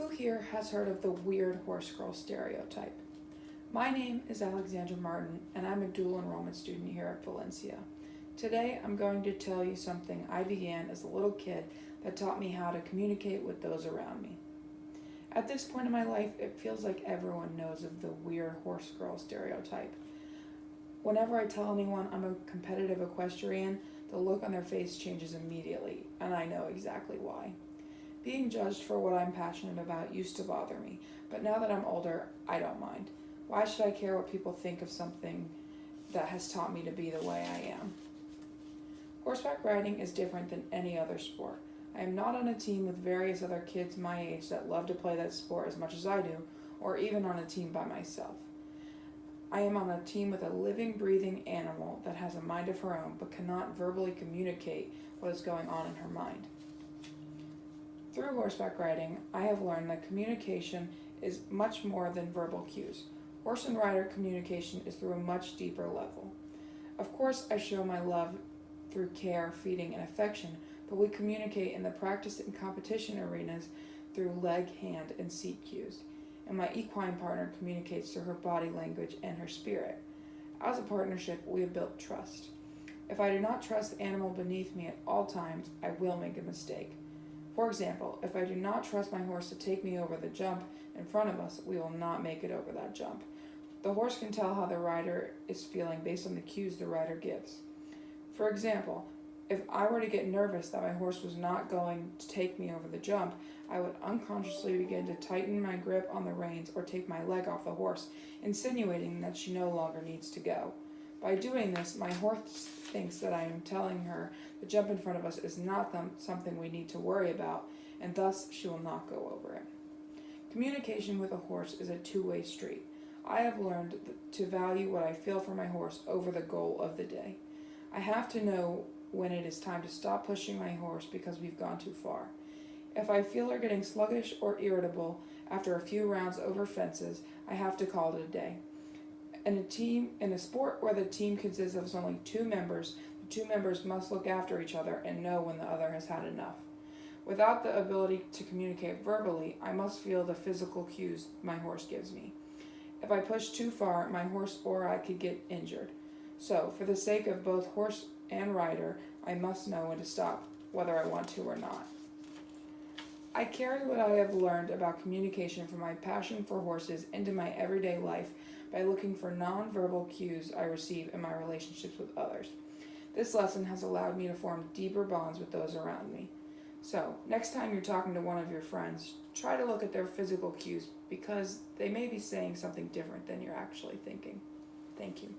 Who here has heard of the weird horse girl stereotype? My name is Alexandra Martin, and I'm a dual enrollment student here at Valencia. Today, I'm going to tell you something I began as a little kid that taught me how to communicate with those around me. At this point in my life, it feels like everyone knows of the weird horse girl stereotype. Whenever I tell anyone I'm a competitive equestrian, the look on their face changes immediately, and I know exactly why. Being judged for what I'm passionate about used to bother me, but now that I'm older, I don't mind. Why should I care what people think of something that has taught me to be the way I am? Horseback riding is different than any other sport. I am not on a team with various other kids my age that love to play that sport as much as I do, or even on a team by myself. I am on a team with a living, breathing animal that has a mind of her own, but cannot verbally communicate what is going on in her mind. Through horseback riding, I have learned that communication is much more than verbal cues. Horse and rider communication is through a much deeper level. Of course, I show my love through care, feeding, and affection, but we communicate in the practice and competition arenas through leg, hand, and seat cues. And my equine partner communicates through her body language and her spirit. As a partnership, we have built trust. If I do not trust the animal beneath me at all times, I will make a mistake. For example, if I do not trust my horse to take me over the jump in front of us, we will not make it over that jump. The horse can tell how the rider is feeling based on the cues the rider gives. For example, if I were to get nervous that my horse was not going to take me over the jump, I would unconsciously begin to tighten my grip on the reins or take my leg off the horse, insinuating that she no longer needs to go. By doing this, my horse thinks that I am telling her the jump in front of us is not something we need to worry about, and thus she will not go over it. Communication with a horse is a two-way street. I have learned to value what I feel for my horse over the goal of the day. I have to know when it is time to stop pushing my horse because we've gone too far. If I feel her getting sluggish or irritable after a few rounds over fences, I have to call it a day. In a sport where the team consists of only two members, the two members must look after each other and know when the other has had enough. Without the ability to communicate verbally, I must feel the physical cues my horse gives me. If I push too far, my horse or I could get injured. So, for the sake of both horse and rider, I must know when to stop, whether I want to or not. I carry what I have learned about communication from my passion for horses into my everyday life by looking for non-verbal cues I receive in my relationships with others. This lesson has allowed me to form deeper bonds with those around me. So, next time you're talking to one of your friends, try to look at their physical cues because they may be saying something different than you're actually thinking. Thank you.